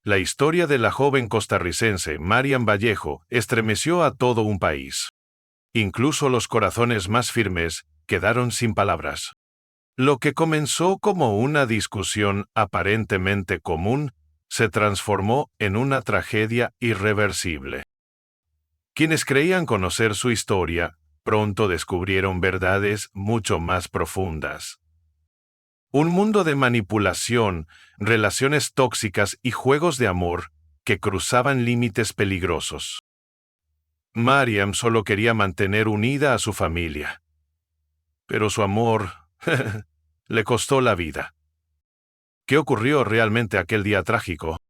La historia de la joven costarricense Mariam Vallejo estremeció a todo un país. Incluso los corazones más firmes quedaron sin palabras. Lo que comenzó como una discusión aparentemente común se transformó en una tragedia irreversible. Quienes creían conocer su historia pronto descubrieron verdades mucho más profundas. Un mundo de manipulación, relaciones tóxicas y juegos de amor que cruzaban límites peligrosos. Mariam solo quería mantener unida a su familia. Pero su amor le costó la vida. ¿Qué ocurrió realmente aquel día trágico?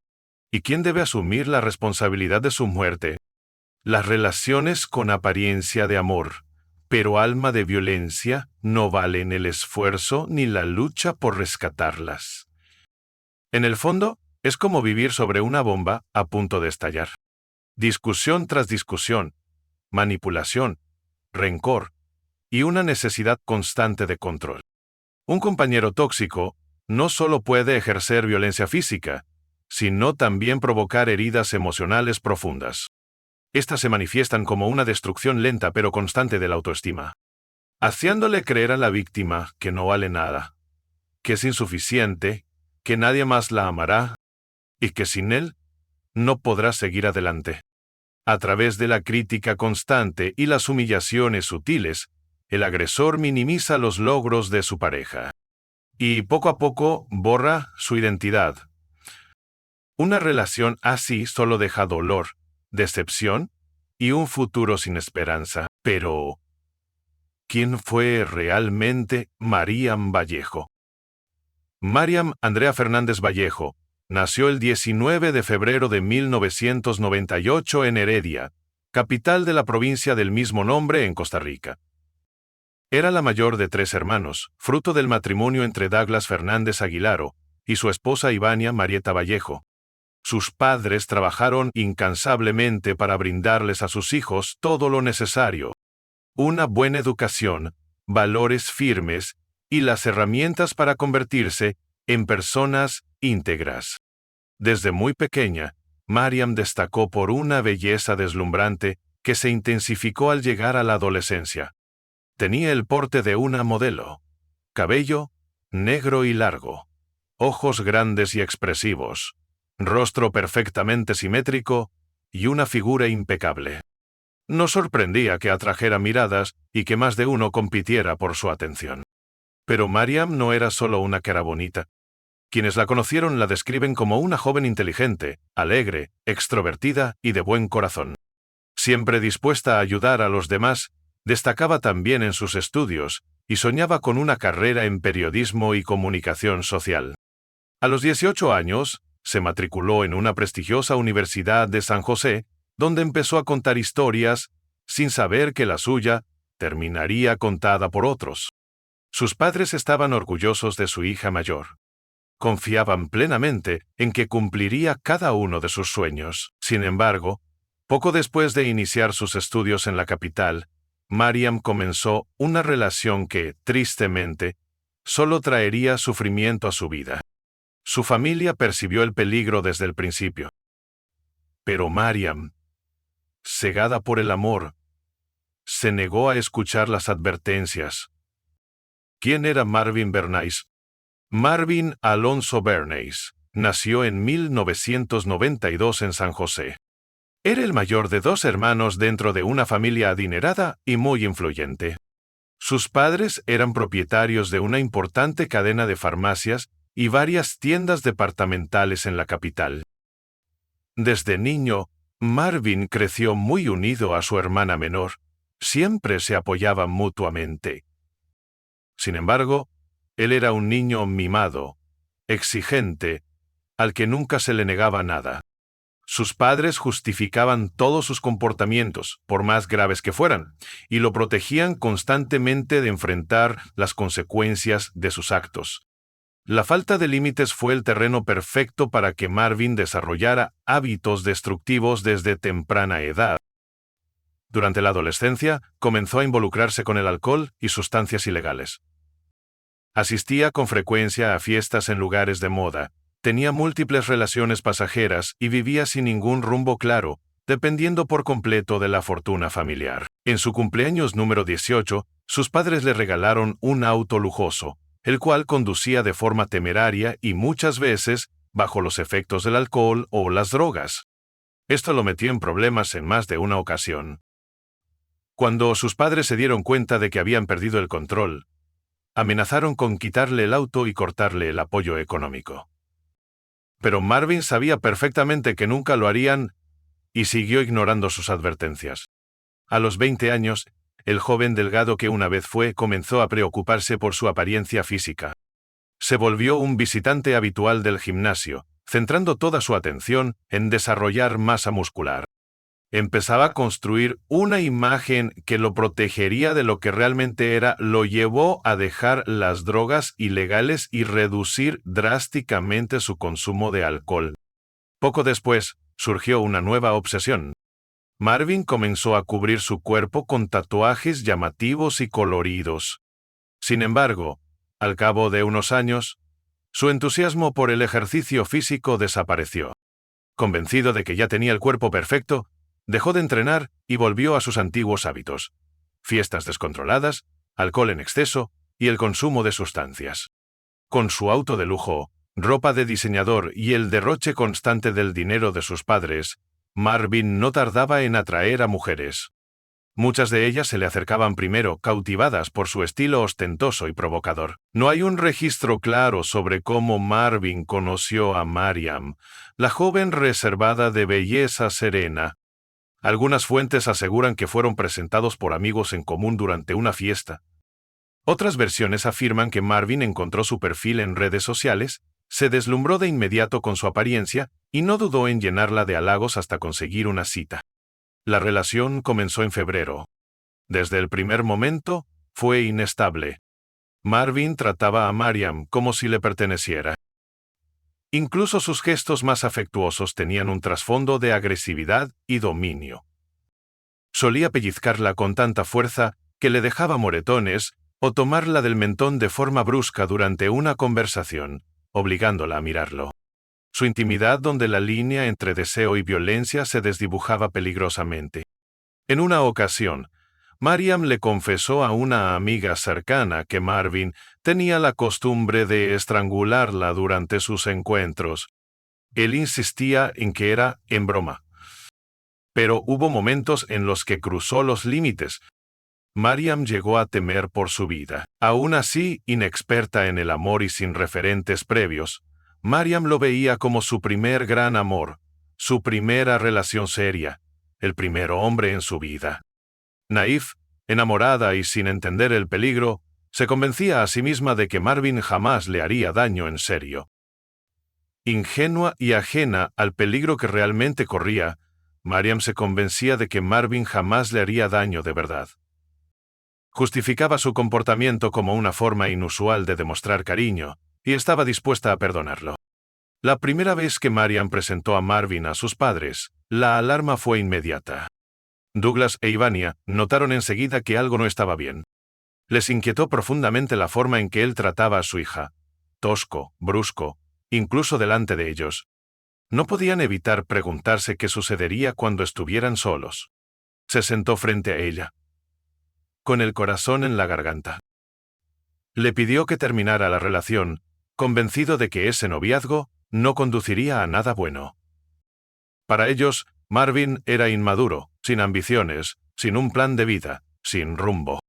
¿Y quién debe asumir la responsabilidad de su muerte? Las relaciones con apariencia de amor, pero alma de violencia, no valen el esfuerzo ni la lucha por rescatarlas. En el fondo, es como vivir sobre una bomba a punto de estallar. Discusión tras discusión, manipulación, rencor y una necesidad constante de control. Un compañero tóxico no solo puede ejercer violencia física, sino también provocar heridas emocionales profundas. Estas se manifiestan como una destrucción lenta pero constante de la autoestima, haciéndole creer a la víctima que no vale nada, que es insuficiente, que nadie más la amará y que sin él no podrá seguir adelante. A través de la crítica constante y las humillaciones sutiles, el agresor minimiza los logros de su pareja y poco a poco borra su identidad. Una relación así solo deja dolor, decepción y un futuro sin esperanza. Pero, ¿quién fue realmente Mariam Vallejo? Mariam Andrea Fernández Vallejo nació el 19 de febrero de 1998 en Heredia, capital de la provincia del mismo nombre en Costa Rica. Era la mayor de 3 hermanos, fruto del matrimonio entre Douglas Fernández Aguilaro y su esposa Ivania Marieta Vallejo. Sus padres trabajaron incansablemente para brindarles a sus hijos todo lo necesario: una buena educación, valores firmes y las herramientas para convertirse en personas íntegras. Desde muy pequeña, Mariam destacó por una belleza deslumbrante que se intensificó al llegar a la adolescencia. Tenía el porte de una modelo: cabello negro y largo, ojos grandes y expresivos, rostro perfectamente simétrico y una figura impecable. No sorprendía que atrajera miradas y que más de uno compitiera por su atención. Pero Mariam no era solo una cara bonita. Quienes la conocieron la describen como una joven inteligente, alegre, extrovertida y de buen corazón. Siempre dispuesta a ayudar a los demás, destacaba también en sus estudios y soñaba con una carrera en periodismo y comunicación social. A los 18 años, se matriculó en una prestigiosa Universidad de San José, donde empezó a contar historias, sin saber que la suya terminaría contada por otros. Sus padres estaban orgullosos de su hija mayor. Confiaban plenamente en que cumpliría cada uno de sus sueños. Sin embargo, poco después de iniciar sus estudios en la capital, Mariam comenzó una relación que, tristemente, solo traería sufrimiento a su vida. Su familia percibió el peligro desde el principio. Pero Mariam, cegada por el amor, se negó a escuchar las advertencias. ¿Quién era Marvin Bernays? Marvin Alonso Bernays nació en 1992 en San José. Era el mayor de 2 hermanos dentro de una familia adinerada y muy influyente. Sus padres eran propietarios de una importante cadena de farmacias y varias tiendas departamentales en la capital. Desde niño, Marvin creció muy unido a su hermana menor. Siempre se apoyaban mutuamente. Sin embargo, él era un niño mimado, exigente, al que nunca se le negaba nada. Sus padres justificaban todos sus comportamientos, por más graves que fueran, y lo protegían constantemente de enfrentar las consecuencias de sus actos. La falta de límites fue el terreno perfecto para que Marvin desarrollara hábitos destructivos desde temprana edad. Durante la adolescencia, comenzó a involucrarse con el alcohol y sustancias ilegales. Asistía con frecuencia a fiestas en lugares de moda, Tenía múltiples relaciones pasajeras y vivía sin ningún rumbo claro, dependiendo por completo de la fortuna familiar. En su cumpleaños número 18, sus padres le regalaron un auto lujoso, el cual conducía de forma temeraria y muchas veces bajo los efectos del alcohol o las drogas. Esto lo metió en problemas en más de una ocasión. Cuando sus padres se dieron cuenta de que habían perdido el control, amenazaron con quitarle el auto y cortarle el apoyo económico. Pero Marvin sabía perfectamente que nunca lo harían y siguió ignorando sus advertencias. A los 20 años, el joven delgado que una vez fue comenzó a preocuparse por su apariencia física. Se volvió un visitante habitual del gimnasio, centrando toda su atención en desarrollar masa muscular. Empezaba a construir una imagen que lo protegería de lo que realmente era, lo llevó a dejar las drogas ilegales y reducir drásticamente su consumo de alcohol. Poco después, surgió una nueva obsesión. Marvin comenzó a cubrir su cuerpo con tatuajes llamativos y coloridos. Sin embargo, al cabo de unos años, su entusiasmo por el ejercicio físico desapareció. Convencido de que ya tenía el cuerpo perfecto, dejó de entrenar y volvió a sus antiguos hábitos: fiestas descontroladas, alcohol en exceso y el consumo de sustancias. Con su auto de lujo, ropa de diseñador y el derroche constante del dinero de sus padres, Marvin no tardaba en atraer a mujeres. Muchas de ellas se le acercaban primero, cautivadas por su estilo ostentoso y provocador. No hay un registro claro sobre cómo Marvin conoció a Mariam, la joven reservada de belleza serena. Algunas fuentes aseguran que fueron presentados por amigos en común durante una fiesta. Otras versiones afirman que Marvin encontró su perfil en redes sociales, se deslumbró de inmediato con su apariencia y no dudó en llenarla de halagos hasta conseguir una cita. La relación comenzó en febrero. Desde el primer momento, fue inestable. Marvin trataba a Mariam como si le perteneciera. Incluso sus gestos más afectuosos tenían un trasfondo de agresividad y dominio. Solía pellizcarla con tanta fuerza que le dejaba moretones o tomarla del mentón de forma brusca durante una conversación, obligándola a mirarlo. Su intimidad, donde la línea entre deseo y violencia se desdibujaba peligrosamente. En una ocasión, Mariam le confesó a una amiga cercana que Marvin tenía la costumbre de estrangularla durante sus encuentros. Él insistía en que era en broma. Pero hubo momentos en los que cruzó los límites. Mariam llegó a temer por su vida. Aún así, inexperta en el amor y sin referentes previos, Mariam lo veía como su primer gran amor, su primera relación seria, el primer hombre en su vida. Naif, enamorada y sin entender el peligro, se convencía a sí misma de que Marvin jamás le haría daño en serio. Ingenua y ajena al peligro que realmente corría, Mariam se convencía de que Marvin jamás le haría daño de verdad. Justificaba su comportamiento como una forma inusual de demostrar cariño, y estaba dispuesta a perdonarlo. La primera vez que Mariam presentó a Marvin a sus padres, la alarma fue inmediata. Douglas e Ivania notaron enseguida que algo no estaba bien. Les inquietó profundamente la forma en que él trataba a su hija. Tosco, brusco, incluso delante de ellos. No podían evitar preguntarse qué sucedería cuando estuvieran solos. Se sentó frente a ella, con el corazón en la garganta. Le pidió que terminara la relación, convencido de que ese noviazgo no conduciría a nada bueno. Para ellos, Marvin era inmaduro, sin ambiciones, sin un plan de vida, sin rumbo.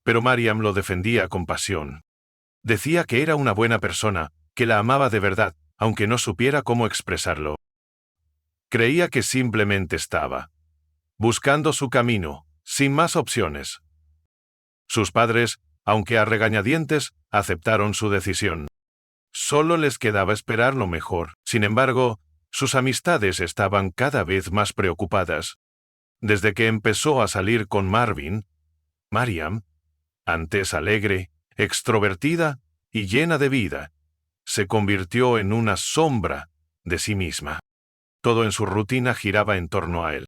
Pero Mariam lo defendía con pasión. Decía que era una buena persona, que la amaba de verdad, aunque no supiera cómo expresarlo. Creía que simplemente estaba buscando su camino, sin más opciones. Sus padres, aunque a regañadientes, aceptaron su decisión. Solo les quedaba esperar lo mejor. Sin embargo, sus amistades estaban cada vez más preocupadas. Desde que empezó a salir con Marvin, Mariam, antes alegre, extrovertida y llena de vida, se convirtió en una sombra de sí misma. Todo en su rutina giraba en torno a él.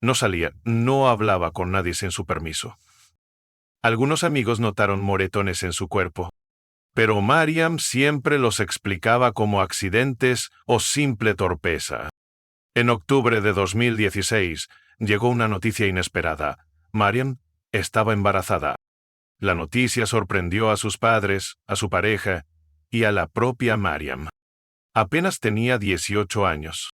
No salía, no hablaba con nadie sin su permiso. Algunos amigos notaron moretones en su cuerpo. Pero Mariam siempre los explicaba como accidentes o simple torpeza. En octubre de 2016, llegó una noticia inesperada. Mariam estaba embarazada. La noticia sorprendió a sus padres, a su pareja y a la propia Mariam. Apenas tenía 18 años.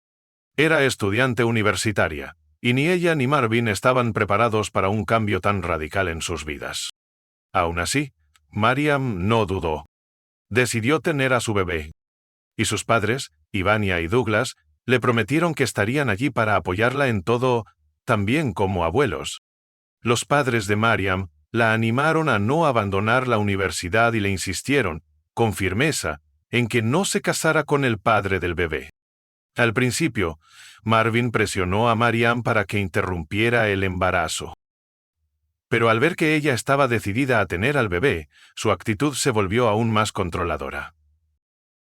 Era estudiante universitaria, y ni ella ni Marvin estaban preparados para un cambio tan radical en sus vidas. Aún así, Mariam no dudó. Decidió tener a su bebé. Y sus padres, Ivania y Douglas, le prometieron que estarían allí para apoyarla en todo, también como abuelos. Los padres de Mariam la animaron a no abandonar la universidad y le insistieron, con firmeza, en que no se casara con el padre del bebé. Al principio, Marvin presionó a Mariam para que interrumpiera el embarazo. Pero al ver que ella estaba decidida a tener al bebé, su actitud se volvió aún más controladora.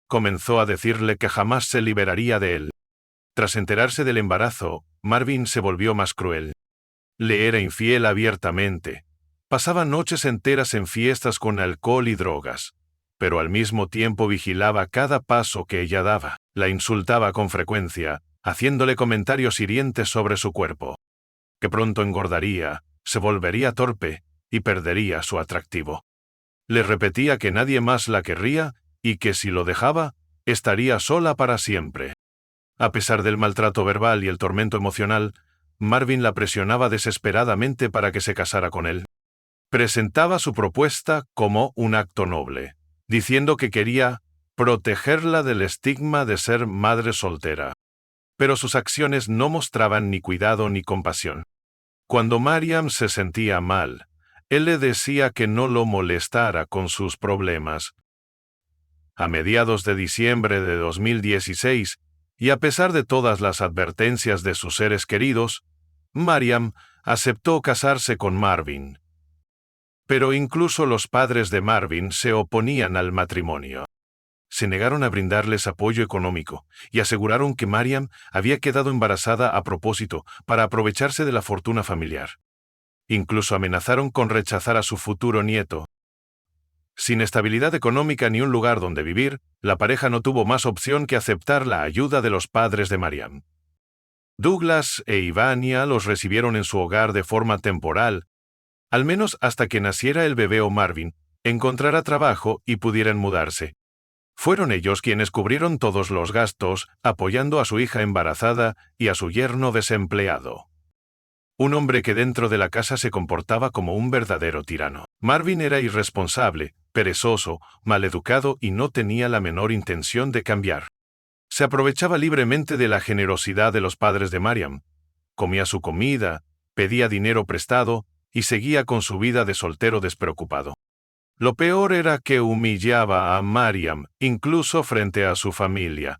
Comenzó a decirle que jamás se liberaría de él. Tras enterarse del embarazo, Marvin se volvió más cruel. Le era infiel abiertamente. Pasaba noches enteras en fiestas con alcohol y drogas, pero al mismo tiempo vigilaba cada paso que ella daba. La insultaba con frecuencia, haciéndole comentarios hirientes sobre su cuerpo. Que pronto engordaría, se volvería torpe y perdería su atractivo. Le repetía que nadie más la querría y que si lo dejaba, estaría sola para siempre. A pesar del maltrato verbal y el tormento emocional, Marvin la presionaba desesperadamente para que se casara con él. Presentaba su propuesta como un acto noble, diciendo que quería protegerla del estigma de ser madre soltera. Pero sus acciones no mostraban ni cuidado ni compasión. Cuando Mariam se sentía mal, él le decía que no lo molestara con sus problemas. A mediados de diciembre de 2016, y a pesar de todas las advertencias de sus seres queridos, Mariam aceptó casarse con Marvin. Pero incluso los padres de Marvin se oponían al matrimonio. Se negaron a brindarles apoyo económico y aseguraron que Mariam había quedado embarazada a propósito para aprovecharse de la fortuna familiar. Incluso amenazaron con rechazar a su futuro nieto. Sin estabilidad económica ni un lugar donde vivir, la pareja no tuvo más opción que aceptar la ayuda de los padres de Mariam. Douglas e Ivania los recibieron en su hogar de forma temporal, al menos hasta que naciera el bebé o Marvin encontrara trabajo y pudieran mudarse. Fueron ellos quienes cubrieron todos los gastos, apoyando a su hija embarazada y a su yerno desempleado. Un hombre que dentro de la casa se comportaba como un verdadero tirano. Marvin era irresponsable, perezoso, maleducado y no tenía la menor intención de cambiar. Se aprovechaba libremente de la generosidad de los padres de Mariam. Comía su comida, pedía dinero prestado y seguía con su vida de soltero despreocupado. Lo peor era que humillaba a Mariam, incluso frente a su familia.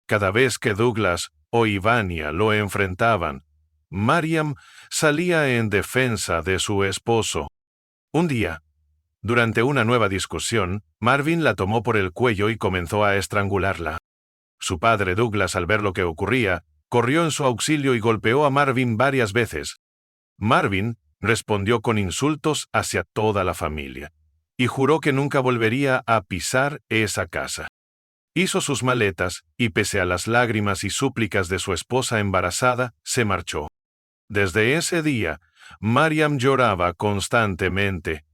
Cada vez que Douglas o Ivania lo enfrentaban, Mariam salía en defensa de su esposo. Un día, durante una nueva discusión, Marvin la tomó por el cuello y comenzó a estrangularla. Su padre Douglas, al ver lo que ocurría, corrió en su auxilio y golpeó a Marvin varias veces. Marvin respondió con insultos hacia toda la familia y juró que nunca volvería a pisar esa casa. Hizo sus maletas y, pese a las lágrimas y súplicas de su esposa embarazada, se marchó. Desde ese día, Mariam lloraba constantemente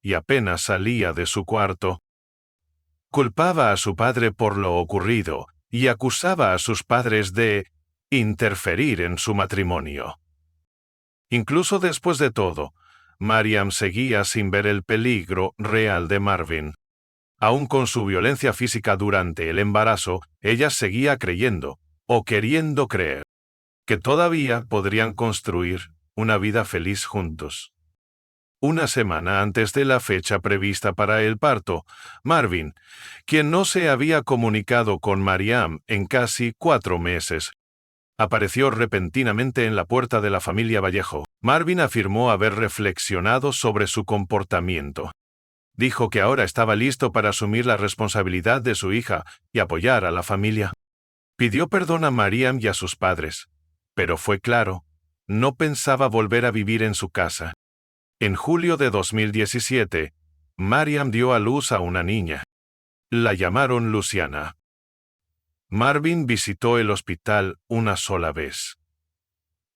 y apenas salía de su cuarto. Culpaba a su padre por lo ocurrido y acusaba a sus padres de interferir en su matrimonio. Incluso después de todo, Mariam seguía sin ver el peligro real de Marvin. Aún con su violencia física durante el embarazo, ella seguía creyendo, o queriendo creer, que todavía podrían construir una vida feliz juntos. Una semana antes de la fecha prevista para el parto, Marvin, quien no se había comunicado con Mariam en casi 4 meses, apareció repentinamente en la puerta de la familia Vallejo. Marvin afirmó haber reflexionado sobre su comportamiento. Dijo que ahora estaba listo para asumir la responsabilidad de su hija y apoyar a la familia. Pidió perdón a Mariam y a sus padres, pero fue claro, no pensaba volver a vivir en su casa. En julio de 2017, Mariam dio a luz a una niña. La llamaron Luciana. Marvin visitó el hospital una sola vez.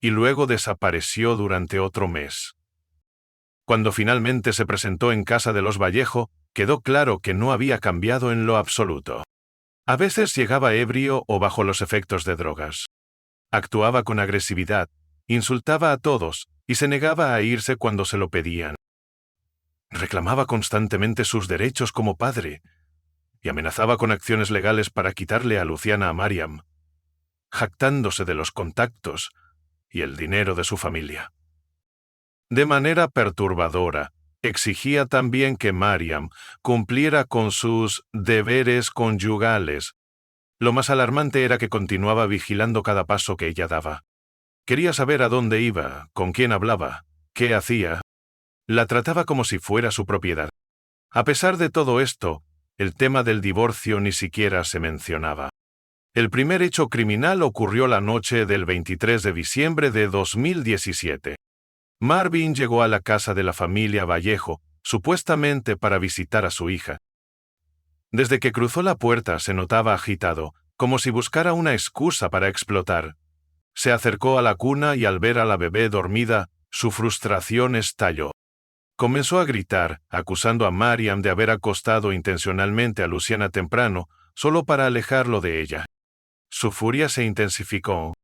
Y luego desapareció durante otro mes. Cuando finalmente se presentó en casa de los Vallejo, quedó claro que no había cambiado en lo absoluto. A veces llegaba ebrio o bajo los efectos de drogas. Actuaba con agresividad, insultaba a todos y se negaba a irse cuando se lo pedían. Reclamaba constantemente sus derechos como padre y amenazaba con acciones legales para quitarle a Luciana a Mariam, jactándose de los contactos y el dinero de su familia. De manera perturbadora, exigía también que Mariam cumpliera con sus deberes conyugales. Lo más alarmante era que continuaba vigilando cada paso que ella daba. Quería saber a dónde iba, con quién hablaba, qué hacía. La trataba como si fuera su propiedad. A pesar de todo esto, el tema del divorcio ni siquiera se mencionaba. El primer hecho criminal ocurrió la noche del 23 de diciembre de 2017. Marvin llegó a la casa de la familia Vallejo, supuestamente para visitar a su hija. Desde que cruzó la puerta se notaba agitado, como si buscara una excusa para explotar. Se acercó a la cuna y al ver a la bebé dormida, su frustración estalló. Comenzó a gritar, acusando a Mariam de haber acostado intencionalmente a Luciana temprano, solo para alejarlo de ella. Su furia se intensificó.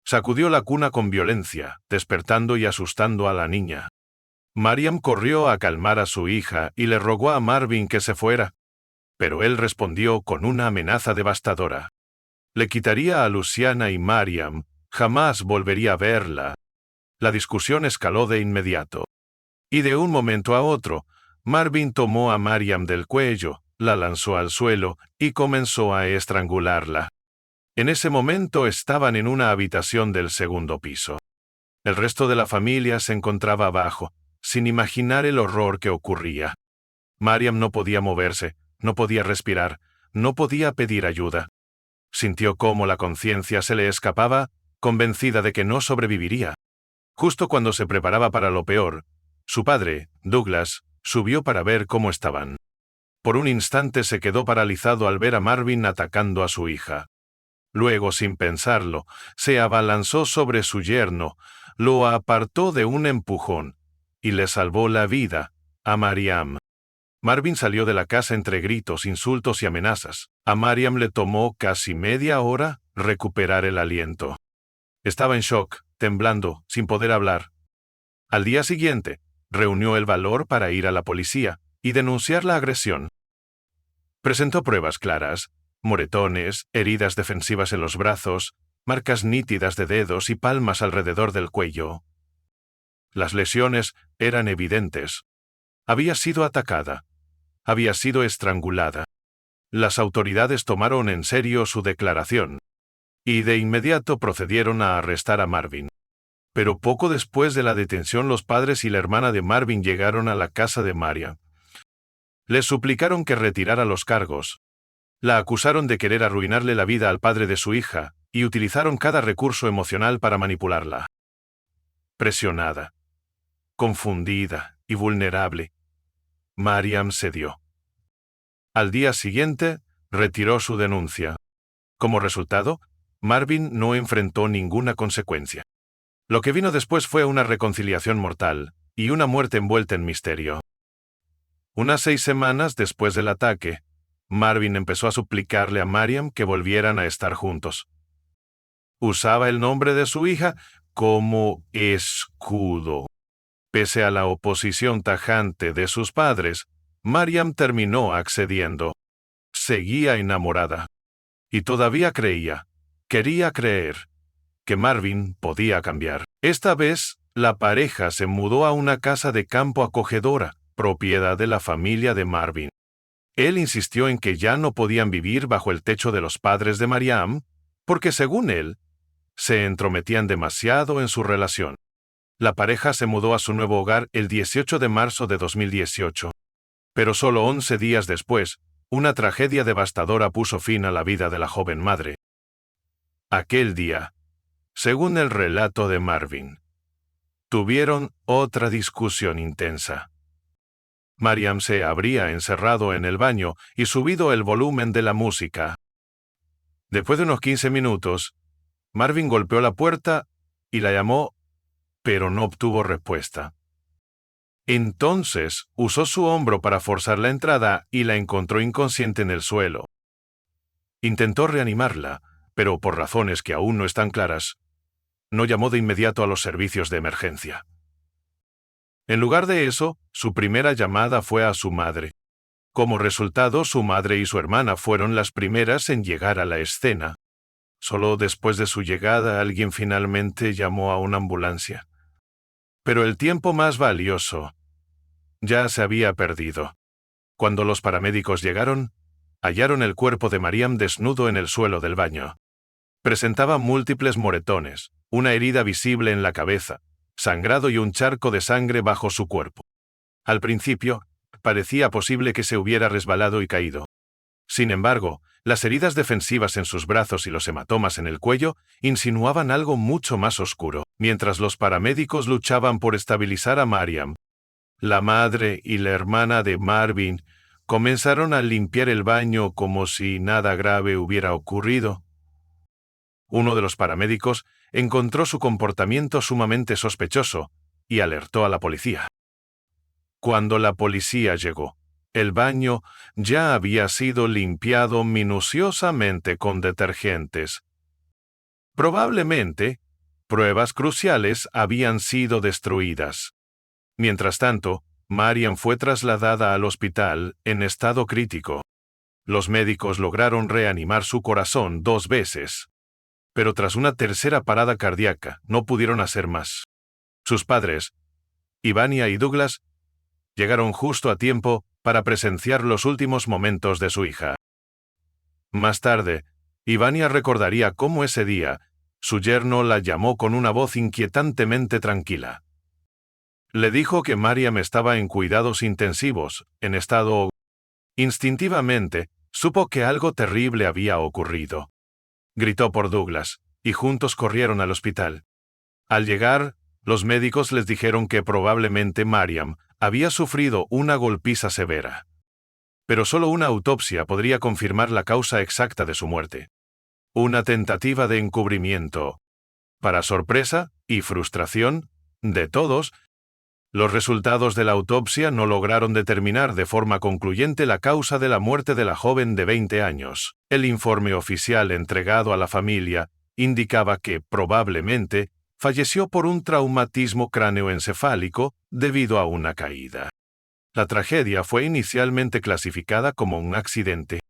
Sacudió la cuna con violencia, despertando y asustando a la niña. Mariam corrió a calmar a su hija y le rogó a Marvin que se fuera. Pero él respondió con una amenaza devastadora. Le quitaría a Luciana y Mariam, jamás volvería a verla. La discusión escaló de inmediato. Y de un momento a otro, Marvin tomó a Mariam del cuello, la lanzó al suelo y comenzó a estrangularla. En ese momento estaban en una habitación del segundo piso. El resto de la familia se encontraba abajo, sin imaginar el horror que ocurría. Mariam no podía moverse, no podía respirar, no podía pedir ayuda. Sintió cómo la conciencia se le escapaba, convencida de que no sobreviviría. Justo cuando se preparaba para lo peor, su padre, Douglas, subió para ver cómo estaban. Por un instante se quedó paralizado al ver a Marvin atacando a su hija. Luego, sin pensarlo, se abalanzó sobre su yerno, lo apartó de un empujón y le salvó la vida a Mariam. Marvin salió de la casa entre gritos, insultos y amenazas. A Mariam le tomó casi media hora recuperar el aliento. Estaba en shock, temblando, sin poder hablar. Al día siguiente, reunió el valor para ir a la policía y denunciar la agresión. Presentó pruebas claras, moretones, heridas defensivas en los brazos, marcas nítidas de dedos y palmas alrededor del cuello. Las lesiones eran evidentes. Había sido atacada. Había sido estrangulada. Las autoridades tomaron en serio su declaración y de inmediato procedieron a arrestar a Marvin. Pero poco después de la detención los padres y la hermana de Marvin llegaron a la casa de Mariam. Les suplicaron que retirara los cargos. La acusaron de querer arruinarle la vida al padre de su hija y utilizaron cada recurso emocional para manipularla. Presionada, confundida y vulnerable, Mariam cedió. Al día siguiente, retiró su denuncia. Como resultado, Marvin no enfrentó ninguna consecuencia. Lo que vino después fue una reconciliación mortal y una muerte envuelta en misterio. Unas 6 semanas después del ataque, Marvin empezó a suplicarle a Mariam que volvieran a estar juntos. Usaba el nombre de su hija como escudo. Pese a la oposición tajante de sus padres, Mariam terminó accediendo. Seguía enamorada. Y todavía quería creer, que Marvin podía cambiar. Esta vez, la pareja se mudó a una casa de campo acogedora, propiedad de la familia de Marvin. Él insistió en que ya no podían vivir bajo el techo de los padres de Mariam, porque según él, se entrometían demasiado en su relación. La pareja se mudó a su nuevo hogar el 18 de marzo de 2018. Pero solo 11 días después, una tragedia devastadora puso fin a la vida de la joven madre. Aquel día, según el relato de Marvin, tuvieron otra discusión intensa. Mariam se habría encerrado en el baño y subido el volumen de la música. Después de unos 15 minutos, Marvin golpeó la puerta y la llamó, pero no obtuvo respuesta. Entonces usó su hombro para forzar la entrada y la encontró inconsciente en el suelo. Intentó reanimarla, pero por razones que aún no están claras, no llamó de inmediato a los servicios de emergencia. En lugar de eso, su primera llamada fue a su madre. Como resultado, su madre y su hermana fueron las primeras en llegar a la escena. Solo después de su llegada alguien finalmente llamó a una ambulancia. Pero el tiempo más valioso ya se había perdido. Cuando los paramédicos llegaron, hallaron el cuerpo de Mariam desnudo en el suelo del baño. Presentaba múltiples moretones, una herida visible en la cabeza, sangrado y un charco de sangre bajo su cuerpo. Al principio, parecía posible que se hubiera resbalado y caído. Sin embargo, las heridas defensivas en sus brazos y los hematomas en el cuello insinuaban algo mucho más oscuro. Mientras los paramédicos luchaban por estabilizar a Mariam, la madre y la hermana de Marvin comenzaron a limpiar el baño como si nada grave hubiera ocurrido. Uno de los paramédicos encontró su comportamiento sumamente sospechoso y alertó a la policía. Cuando la policía llegó, el baño ya había sido limpiado minuciosamente con detergentes. Probablemente, pruebas cruciales habían sido destruidas. Mientras tanto, Mariam fue trasladada al hospital en estado crítico. Los médicos lograron reanimar su corazón 2 veces. Pero tras una tercera parada cardíaca, no pudieron hacer más. Sus padres, Ivania y Douglas, llegaron justo a tiempo para presenciar los últimos momentos de su hija. Más tarde, Ivania recordaría cómo ese día, su yerno la llamó con una voz inquietantemente tranquila. Le dijo que Mariam estaba en cuidados intensivos, en estado... Instintivamente, supo que algo terrible había ocurrido. Gritó por Douglas, y juntos corrieron al hospital. Al llegar, los médicos les dijeron que probablemente Mariam había sufrido una golpiza severa. Pero solo una autopsia podría confirmar la causa exacta de su muerte. Una tentativa de encubrimiento. Para sorpresa y frustración de todos, los resultados de la autopsia no lograron determinar de forma concluyente la causa de la muerte de la joven de 20 años. El informe oficial entregado a la familia indicaba que, probablemente, falleció por un traumatismo cráneoencefálico debido a una caída. La tragedia fue inicialmente clasificada como un accidente.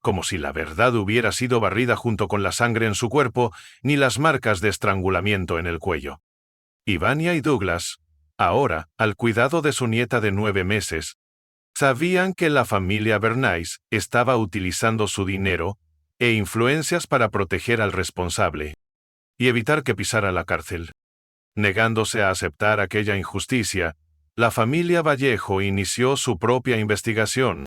Como si la verdad hubiera sido barrida junto con la sangre en su cuerpo, ni las marcas de estrangulamiento en el cuello. Ivania y Douglas, ahora, al cuidado de su nieta de 9 meses, sabían que la familia Bernays estaba utilizando su dinero e influencias para proteger al responsable y evitar que pisara la cárcel. Negándose a aceptar aquella injusticia, la familia Vallejo inició su propia investigación.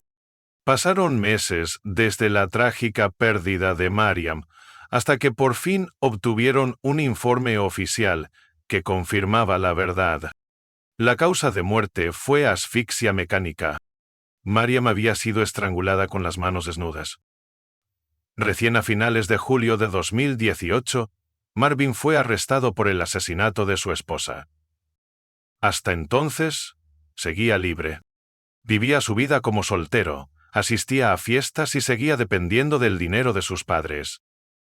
Pasaron meses desde la trágica pérdida de Mariam hasta que por fin obtuvieron un informe oficial que confirmaba la verdad. La causa de muerte fue asfixia mecánica. Mariam había sido estrangulada con las manos desnudas. Recién a finales de julio de 2018, Marvin fue arrestado por el asesinato de su esposa. Hasta entonces, seguía libre. Vivía su vida como soltero, asistía a fiestas y seguía dependiendo del dinero de sus padres.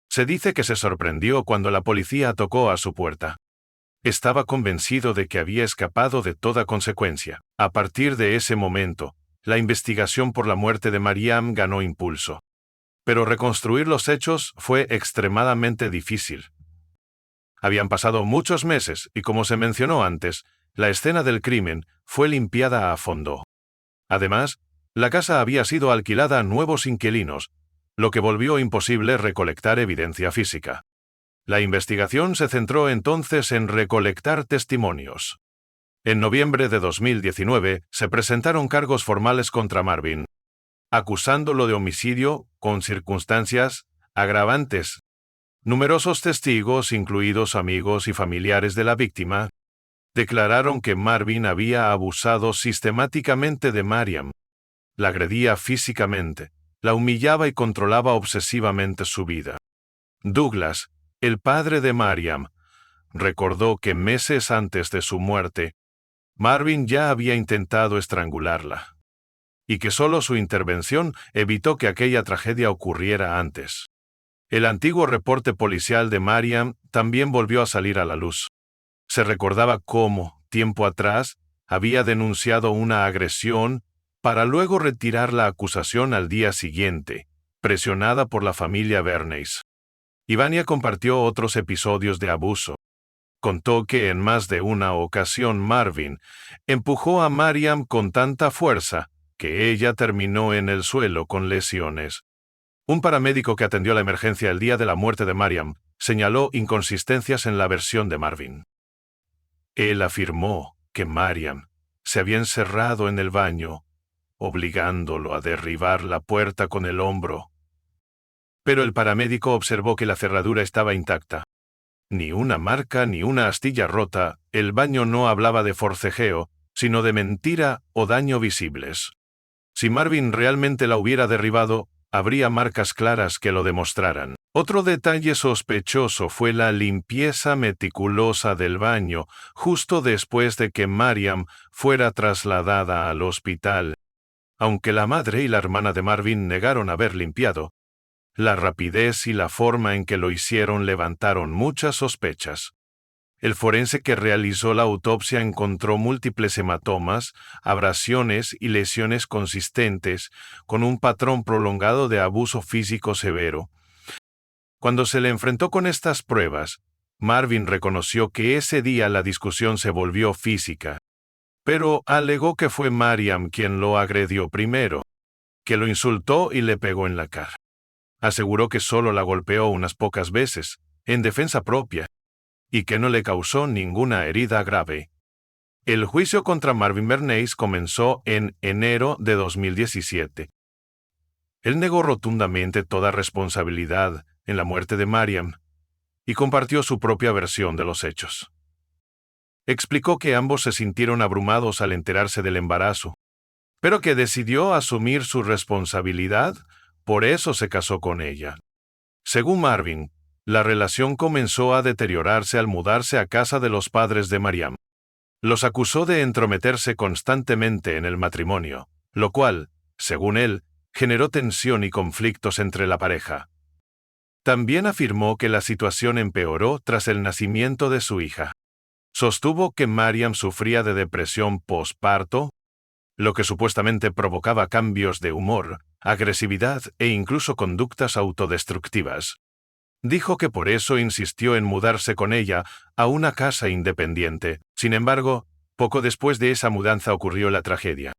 Se dice que se sorprendió cuando la policía tocó a su puerta. Estaba convencido de que había escapado de toda consecuencia. A partir de ese momento, la investigación por la muerte de Mariam ganó impulso. Pero reconstruir los hechos fue extremadamente difícil. Habían pasado muchos meses y, como se mencionó antes, la escena del crimen fue limpiada a fondo. Además, la casa había sido alquilada a nuevos inquilinos, lo que volvió imposible recolectar evidencia física. La investigación se centró entonces en recolectar testimonios. En noviembre de 2019 se presentaron cargos formales contra Marvin, acusándolo de homicidio con circunstancias agravantes. Numerosos testigos, incluidos amigos y familiares de la víctima, declararon que Marvin había abusado sistemáticamente de Mariam. La agredía físicamente, la humillaba y controlaba obsesivamente su vida. Douglas, el padre de Mariam, recordó que meses antes de su muerte, Marvin ya había intentado estrangularla, y que solo su intervención evitó que aquella tragedia ocurriera antes. El antiguo reporte policial de Mariam también volvió a salir a la luz. Se recordaba cómo, tiempo atrás, había denunciado una agresión para luego retirar la acusación al día siguiente, presionada por la familia Bernays. Ivania compartió otros episodios de abuso. Contó que en más de una ocasión Marvin empujó a Mariam con tanta fuerza que ella terminó en el suelo con lesiones. Un paramédico que atendió la emergencia el día de la muerte de Mariam señaló inconsistencias en la versión de Marvin. Él afirmó que Mariam se había encerrado en el baño, obligándolo a derribar la puerta con el hombro. Pero el paramédico observó que la cerradura estaba intacta. Ni una marca ni una astilla rota, el baño no hablaba de forcejeo, sino de mentira o daño visibles. Si Marvin realmente la hubiera derribado, habría marcas claras que lo demostraran. Otro detalle sospechoso fue la limpieza meticulosa del baño, justo después de que Mariam fuera trasladada al hospital. Aunque la madre y la hermana de Marvin negaron haber limpiado, la rapidez y la forma en que lo hicieron levantaron muchas sospechas. El forense que realizó la autopsia encontró múltiples hematomas, abrasiones y lesiones consistentes con un patrón prolongado de abuso físico severo. Cuando se le enfrentó con estas pruebas, Marvin reconoció que ese día la discusión se volvió física, pero alegó que fue Mariam quien lo agredió primero, que lo insultó y le pegó en la cara. Aseguró que solo la golpeó unas pocas veces, en defensa propia, y que no le causó ninguna herida grave. El juicio contra Marvin Bernays comenzó en enero de 2017. Él negó rotundamente toda responsabilidad en la muerte de Mariam y compartió su propia versión de los hechos. Explicó que ambos se sintieron abrumados al enterarse del embarazo, pero que decidió asumir su responsabilidad. Por eso se casó con ella. Según Marvin, la relación comenzó a deteriorarse al mudarse a casa de los padres de Mariam. Los acusó de entrometerse constantemente en el matrimonio, lo cual, según él, generó tensión y conflictos entre la pareja. También afirmó que la situación empeoró tras el nacimiento de su hija. Sostuvo que Mariam sufría de depresión posparto, lo que supuestamente provocaba cambios de humor, agresividad e incluso conductas autodestructivas. Dijo que por eso insistió en mudarse con ella a una casa independiente. Sin embargo, poco después de esa mudanza ocurrió la tragedia.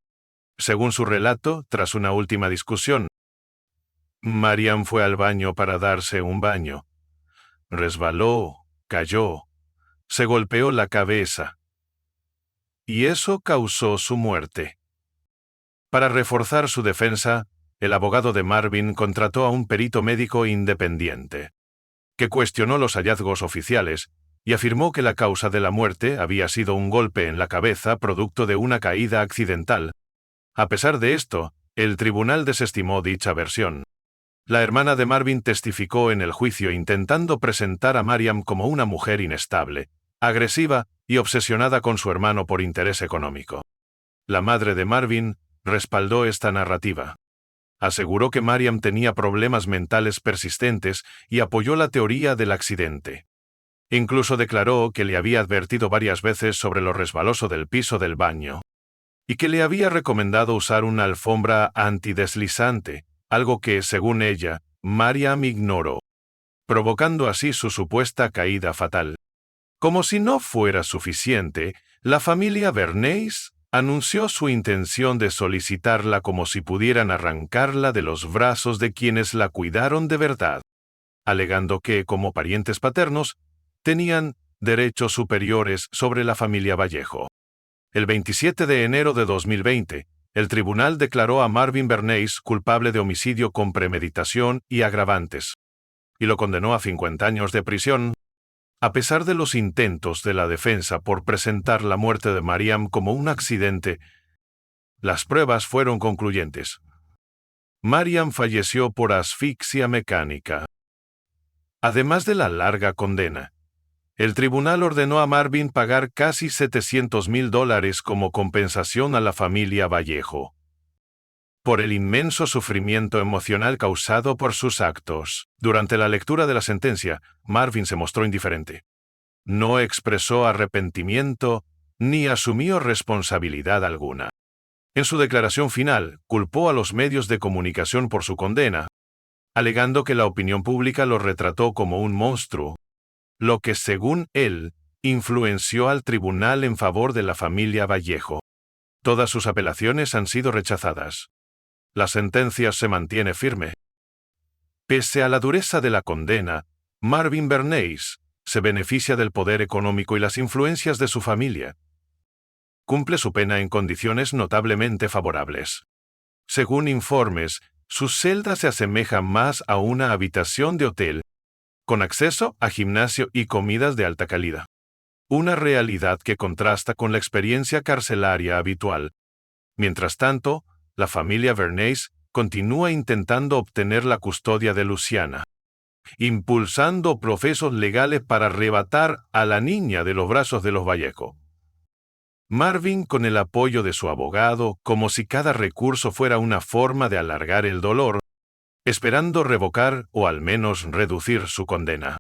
Según su relato, tras una última discusión, Mariam fue al baño para darse un baño. Resbaló, cayó, se golpeó la cabeza. Y eso causó su muerte. Para reforzar su defensa, el abogado de Marvin contrató a un perito médico independiente, que cuestionó los hallazgos oficiales y afirmó que la causa de la muerte había sido un golpe en la cabeza producto de una caída accidental. A pesar de esto, el tribunal desestimó dicha versión. La hermana de Marvin testificó en el juicio intentando presentar a Mariam como una mujer inestable, agresiva y obsesionada con su hermano por interés económico. La madre de Marvin respaldó esta narrativa. Aseguró que Mariam tenía problemas mentales persistentes y apoyó la teoría del accidente. Incluso declaró que le había advertido varias veces sobre lo resbaloso del piso del baño y que le había recomendado usar una alfombra antideslizante, algo que, según ella, Mariam ignoró, provocando así su supuesta caída fatal. Como si no fuera suficiente, la familia Bernays anunció su intención de solicitarla como si pudieran arrancarla de los brazos de quienes la cuidaron de verdad, alegando que, como parientes paternos, tenían derechos superiores sobre la familia Vallejo. El 27 de enero de 2020, el tribunal declaró a Marvin Bernays culpable de homicidio con premeditación y agravantes, y lo condenó a 50 años de prisión. A pesar de los intentos de la defensa por presentar la muerte de Mariam como un accidente, las pruebas fueron concluyentes. Mariam falleció por asfixia mecánica. Además de la larga condena, el tribunal ordenó a Marvin pagar casi $700,000 como compensación a la familia Vallejo por el inmenso sufrimiento emocional causado por sus actos. Durante la lectura de la sentencia, Marvin se mostró indiferente. No expresó arrepentimiento ni asumió responsabilidad alguna. En su declaración final, culpó a los medios de comunicación por su condena, alegando que la opinión pública lo retrató como un monstruo, lo que, según él, influenció al tribunal en favor de la familia Vallejo. Todas sus apelaciones han sido rechazadas. La sentencia se mantiene firme. Pese a la dureza de la condena, Marvin Bernays se beneficia del poder económico y las influencias de su familia. Cumple su pena en condiciones notablemente favorables. Según informes, su celda se asemeja más a una habitación de hotel, con acceso a gimnasio y comidas de alta calidad. Una realidad que contrasta con la experiencia carcelaria habitual. Mientras tanto, la familia Bernays continúa intentando obtener la custodia de Luciana, impulsando procesos legales para arrebatar a la niña de los brazos de los Vallejo. Marvin, con el apoyo de su abogado, como si cada recurso fuera una forma de alargar el dolor, esperando revocar o al menos reducir su condena.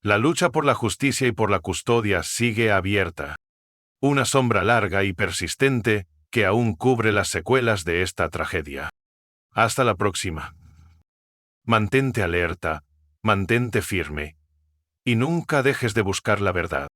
La lucha por la justicia y por la custodia sigue abierta. Una sombra larga y persistente que aún cubre las secuelas de esta tragedia. Hasta la próxima. Mantente alerta, mantente firme, y nunca dejes de buscar la verdad.